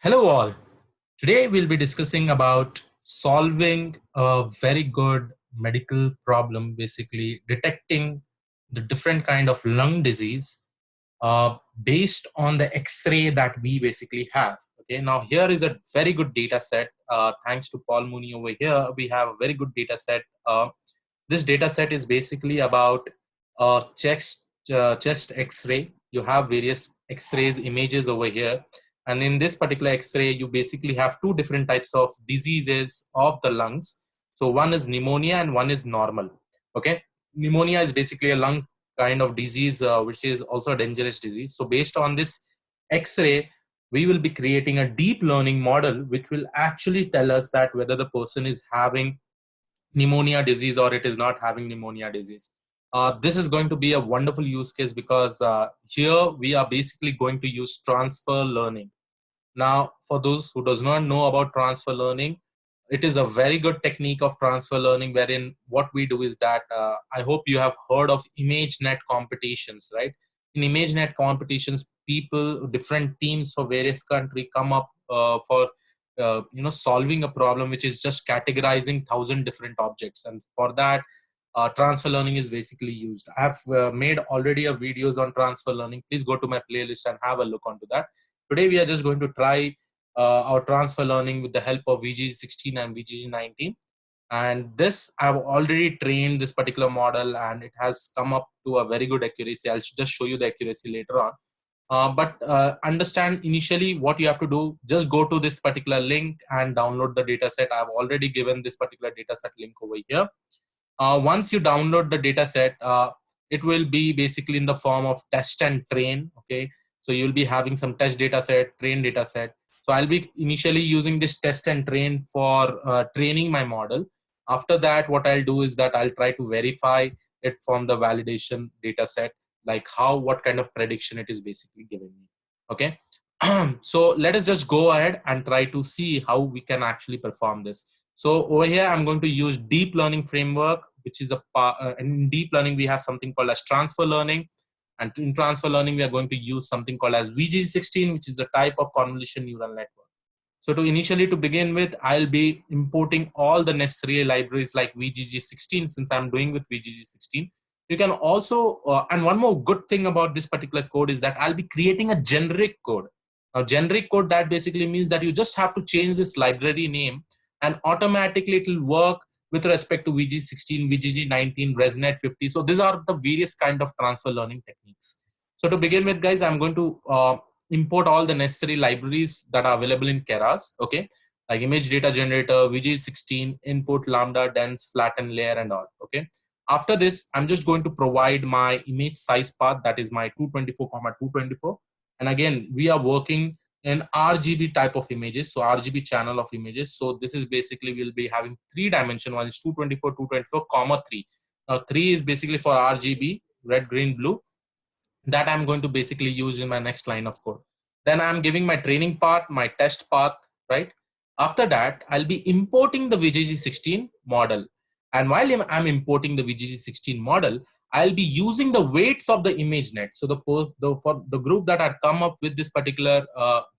Hello all. Today we'll be discussing about solving a very good medical problem, basically detecting the different kind of lung disease based on the X-ray that we basically have. Okay, now here is a very good data set. Thanks to Paul Mooney over here, we have a very good data set. This data set is basically about chest X-ray. You have various X-rays images over here, and in this particular X-ray, you basically have two different types of diseases of the lungs. So one is pneumonia and one is normal. Okay, pneumonia is basically a lung kind of disease, which is also a dangerous disease. So based on this X-ray, we will be creating a deep learning model, which will actually tell us that whether the person is having pneumonia disease or it is not having pneumonia disease. This is going to be a wonderful use case because here we are basically going to use transfer learning. Now, for those who does not know about transfer learning, it is a very good technique of transfer learning wherein what we do is that I hope you have heard of ImageNet competitions, right? In ImageNet competitions, people, different teams for various country come up for solving a problem which is just categorizing 1,000 different objects, and for that transfer learning is basically used. I have made already a videos on transfer learning. Please go to my playlist and have a look onto that. Today we are just going to try our transfer learning with the help of VGG16 and VGG19. And this, I've already trained this particular model and it has come up to a very good accuracy. I'll just show you the accuracy later on. But understand initially what you have to do. Just go to this particular link and download the dataset. I've already given this particular dataset link over here. Once you download the dataset, it will be basically in the form of test and train. Okay, so you'll be having some test dataset, train dataset. So I'll be initially using this test and train for training my model. After that, what I'll do is that I'll try to verify it from the validation dataset, like what kind of prediction it is basically giving me. Okay, so let us just go ahead and try to see how we can actually perform this. So over here, I'm going to use deep learning framework, which is in deep learning, we have something called as transfer learning. And in transfer learning, we are going to use something called as VGG16, which is a type of convolution neural network. So to begin with, I'll be importing all the necessary libraries like VGG16, since I'm doing with VGG16. You can also, and one more good thing about this particular code is that I'll be creating a generic code. Now, generic code, that basically means that you just have to change this library name and automatically it will work with respect to VGG16, VGG19, ResNet 50. So these are the various kind of transfer learning techniques. So to begin with, guys, I'm going to import all the necessary libraries that are available in Keras, okay, like image data generator, VGG16, input, lambda, dense, flatten, layer, and all, okay. After this, I'm just going to provide my image size path, that is my 224, 224. And again, we are working in RGB type of images, so RGB channel of images. So this is basically, we'll be having 3 dimension. One is 224, 224, comma 3. Now 3 is basically for RGB, red, green, blue. That I'm going to basically use in my next line of code. Then I'm giving my training part, my test path, right? After that, I'll be importing the VGG16 model. And while I'm importing the VGG16 model, I'll be using the weights of the ImageNet. So for the group that had come up with this particular,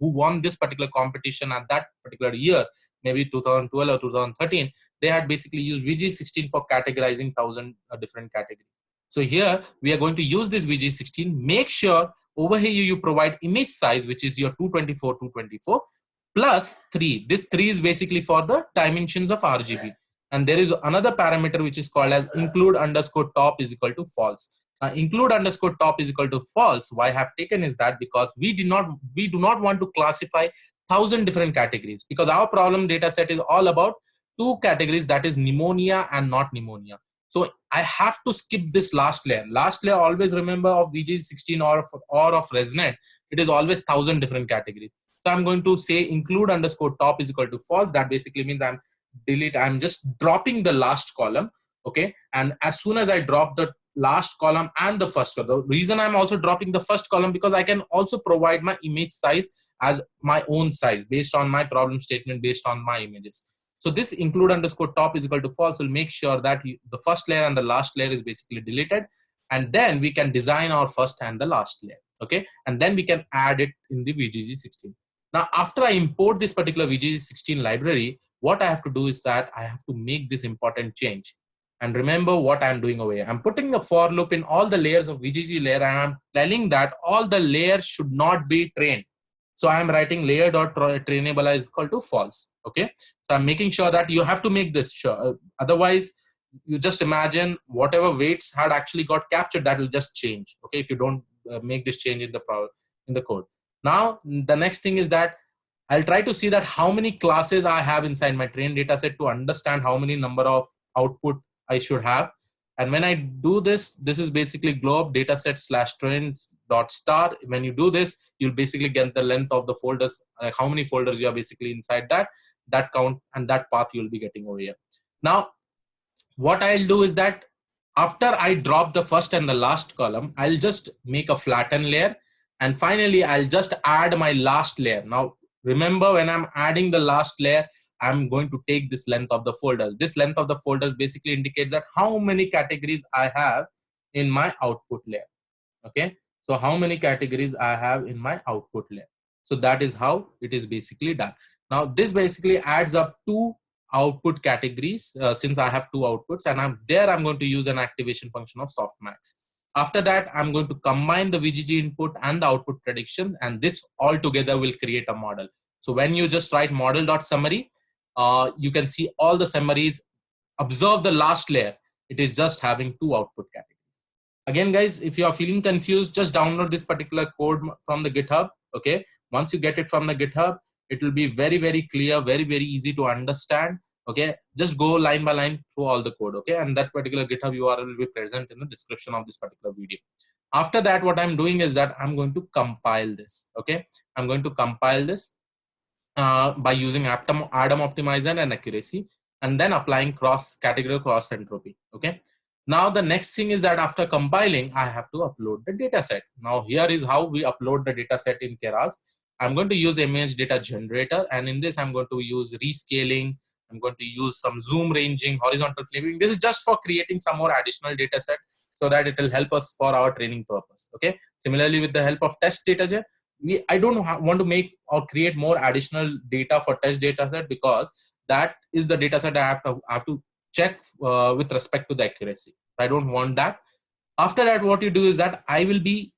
who won this particular competition at that particular year, maybe 2012 or 2013, they had basically used VGG16 for categorizing 1,000 different categories. So here we are going to use this VGG16. Make sure over here you provide image size, which is your 224, 224 plus 3. This 3 is basically for the dimensions of RGB. And there is another parameter which is called as include underscore top is equal to false. Include underscore top is equal to false. Why I have taken is that because we do not want to classify 1,000 different categories, because our problem data set is all about 2 categories, that is pneumonia and not pneumonia. So I have to skip this last layer. Last layer, always remember, of VG16 or of ResNet, it is always 1,000 different categories. So I'm going to say include underscore top is equal to false. That basically means I'm just dropping the last column. Okay. And as soon as I drop the last column and the first column, the reason I'm also dropping the first column, because I can also provide my image size as my own size based on my problem statement, based on my images. So this include underscore top is equal to false will make sure that the first layer and the last layer is basically deleted. And then we can design our first and the last layer. Okay. And then we can add it in the VGG16. Now, after I import this particular VGG16 library, what I have to do is that I have to make this important change. And remember what I'm doing over here. I'm putting the for loop in all the layers of VGG layer, and I'm telling that all the layers should not be trained. So I'm writing layer.trainable is equal to false. Okay. So I'm making sure that you have to make this sure. Otherwise, you just imagine whatever weights had actually got captured, that will just change. Okay. If you don't make this change in the code. Now, the next thing is that I'll try to see that how many classes I have inside my train data set to understand how many number of output I should have. And when I do this, this is basically globe dataset slash trains dot star. When you do this, you'll basically get the length of the folders, like how many folders you are basically inside that count, and that path you'll be getting over here. Now, what I'll do is that after I drop the first and the last column, I'll just make a flatten layer. And finally, I'll just add my last layer. Now, remember, when I'm adding the last layer, I'm going to take this length of the folders. This length of the folders basically indicates that how many categories I have in my output layer. Okay. So how many categories I have in my output layer. So that is how it is basically done. Now, this basically adds up to output categories since I have two outputs, and I'm going to use an activation function of softmax. After that, I'm going to combine the VGG input and the output prediction, and this all together will create a model. So when you just write model.summary, you can see all the summaries. Observe the last layer. It is just having two output categories. Again, guys, if you are feeling confused, just download this particular code from the GitHub. Okay. Once you get it from the GitHub, it will be very, very clear, very, very easy to understand. Okay. Just go line by line through all the code. Okay. And that particular GitHub URL will be present in the description of this particular video. After that, what I'm doing is that I'm going to compile this. Okay. I'm going to compile this by using Atom Optimizer and accuracy, and then applying category cross entropy. Okay. Now, the next thing is that after compiling, I have to upload the data set. Now, here is how we upload the data set in Keras. I'm going to use image data generator, and in this, I'm going to use rescaling. I'm going to use some zoom ranging, horizontal flipping. This is just for creating some more additional data set so that it will help us for our training purpose. Okay. Similarly, with the help of test data set, I don't want to make or create more additional data for test data set, because that is the data set I have to check with respect to the accuracy. I don't want that. After that, what you do is that I will be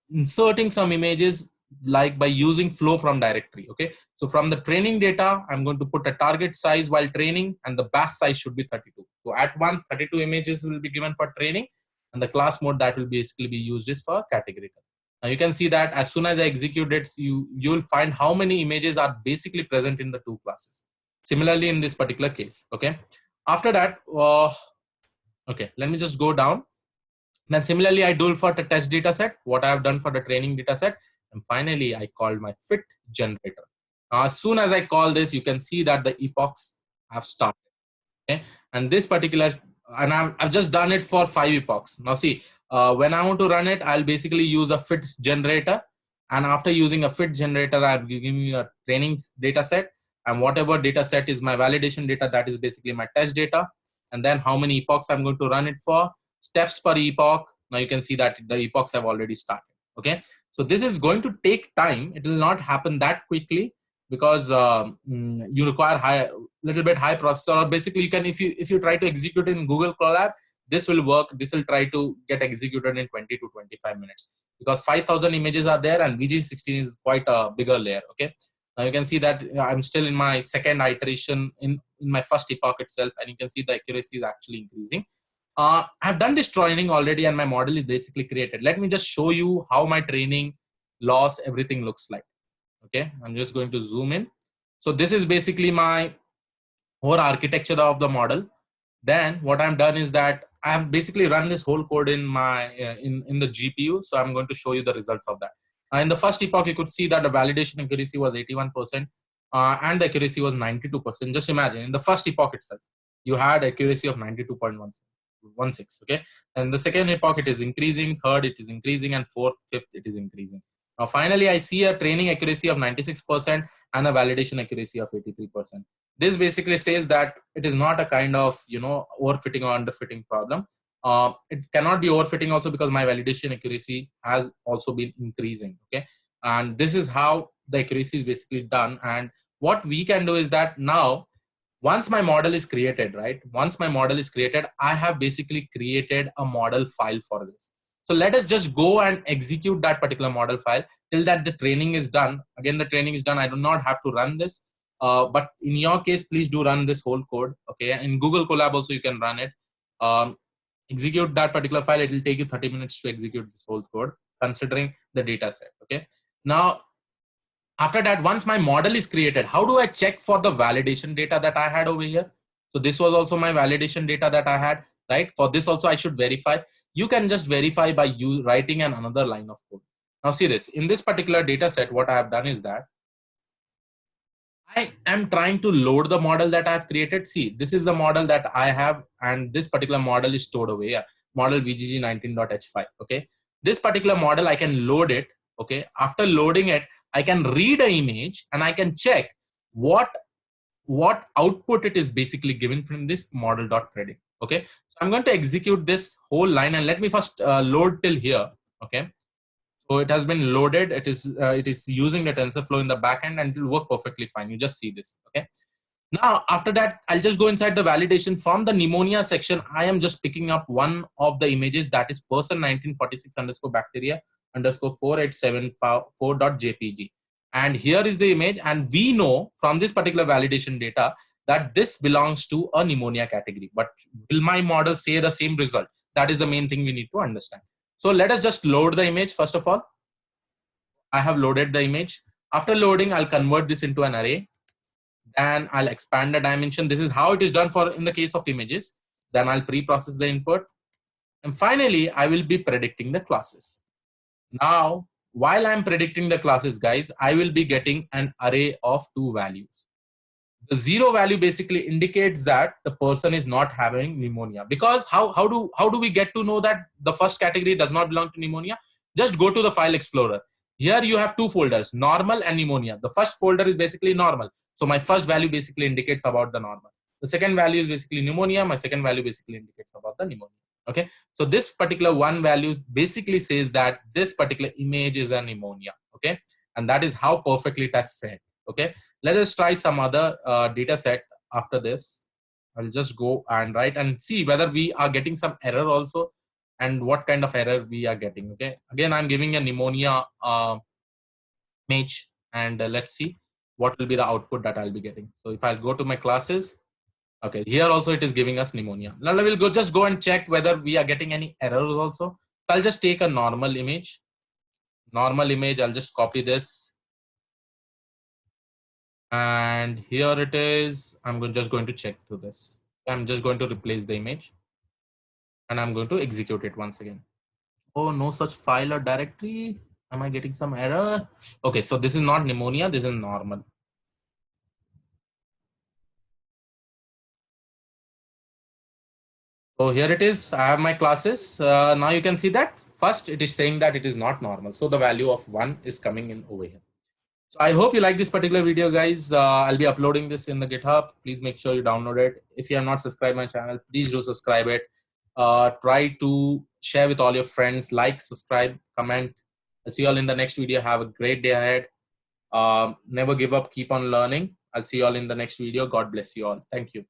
inserting some images like by using flow from directory. Okay. So from the training data, I'm going to put a target size while training, and the batch size should be 32. So at once 32 images will be given for training, and the class mode that will basically be used is for categorical. Now you can see that as soon as I execute it, you will find how many images are basically present in the two classes. Similarly, in this particular case. Okay. After that, okay, let me just go down. Then similarly, I do for the test data set, what I have done for the training data set. And finally, I called my fit generator. Now, as soon as I call this, you can see that the epochs have started. Okay. And this particular, and I've just done it for 5 epochs. Now see, when I want to run it, I'll basically use a fit generator. And after using a fit generator, I'll give you a training data set. And whatever data set is my validation data, that is basically my test data. And then how many epochs I'm going to run it for, steps per epoch. Now you can see that the epochs have already started. Okay. So this is going to take time. It will not happen that quickly, because you require little bit high processor. Or basically, you can, if you try to execute in Google Colab, this will work. This will try to get executed in 20 to 25 minutes, because 5,000 images are there, and VG16 is quite a bigger layer. Okay. Now you can see that I'm still in my second iteration in my first epoch itself, and you can see the accuracy is actually increasing. I've done this training already, and my model is basically created. Let me just show you how my training loss, everything looks like. Okay, I'm just going to zoom in. So this is basically my whole architecture of the model. Then what I've done is that I have basically run this whole code in my in the GPU. So I'm going to show you the results of that. In the first epoch, you could see that the validation accuracy was 81%, and the accuracy was 92%. Just imagine, in the first epoch itself, you had accuracy of 92.16. Okay, and the second epoch it is increasing, third it is increasing, and fourth, fifth it is increasing. Now finally, I see a training accuracy of 96% and a validation accuracy of 83%. This basically says that it is not a kind of overfitting or underfitting problem. It cannot be overfitting also, because my validation accuracy has also been increasing. Okay, and this is how the accuracy is basically done. And what we can do is that now, once my model is created, right? Once my model is created, I have basically created a model file for this. So let us just go and execute that particular model file till that the training is done. Again, the training is done. I do not have to run this. But in your case, please do run this whole code. Okay. In Google Colab also, you can run it. Execute that particular file. It will take you 30 minutes to execute this whole code, considering the data set. Okay. Now, after that, once my model is created, how do I check for the validation data that I had over here? So this was also my validation data that I had, right? For this also, I should verify. You can just verify by you writing another line of code. Now see this, in this particular data set, what I have done is that I am trying to load the model that I have created. See, this is the model that I have, and this particular model is stored away. Yeah, model VGG19.h5. Okay. This particular model, I can load it. Okay. After loading it, I can read an image and I can check what output it is basically given from this model.predict. Okay. So I'm going to execute this whole line, and let me first load till here. Okay. So it has been loaded. It is using the TensorFlow in the backend, and it will work perfectly fine. You just see this. Okay. Now, after that, I'll just go inside the validation. From the pneumonia section, I am just picking up one of the images, that is person 1946 underscore bacteria underscore 4874.jpg. And here is the image. And we know from this particular validation data that this belongs to a pneumonia category. But will my model say the same result? That is the main thing we need to understand. So let us just load the image. First of all, I have loaded the image. After loading, I'll convert this into an array. Then I'll expand the dimension. This is how it is done for in the case of images. Then I'll pre-process the input. And finally, I will be predicting the classes. Now, while I'm predicting the classes, guys, I will be getting an array of 2 values. The 0 value basically indicates that the person is not having pneumonia. Because how do we get to know that the first category does not belong to pneumonia? Just go to the file explorer. Here you have 2 folders, normal and pneumonia. The first folder is basically normal. So my first value basically indicates about the normal. The second value is basically pneumonia. My second value basically indicates about the pneumonia. Okay. So this particular one value basically says that this particular image is a pneumonia. Okay. And that is how perfectly it has said. Okay. Let us try some other data set after this. I'll just go and write and see whether we are getting some error also, and what kind of error we are getting. Okay. Again, I'm giving a pneumonia image, and let's see what will be the output that I'll be getting. So if I go to my classes, okay, here also it is giving us pneumonia. Now I will just go and check whether we are getting any errors also. So I'll just take a normal image. Normal image, I'll just copy this. And here it is. I'm just going to check through this. I'm just going to replace the image. And I'm going to execute it once again. Oh, no such file or directory. Am I getting some error? Okay, so this is not pneumonia, this is normal. So here it is. I have my classes. Now you can see that first it is saying that it is not normal. So the value of 1 is coming in over here. So I hope you like this particular video, guys. I'll be uploading this in the GitHub. Please make sure you download it. If you have not subscribed my channel, please do subscribe it. Try to share with all your friends, like, subscribe, comment. I'll see you all in the next video. Have a great day ahead. Never give up, keep on learning. I'll see you all in the next video. God bless you all. Thank you.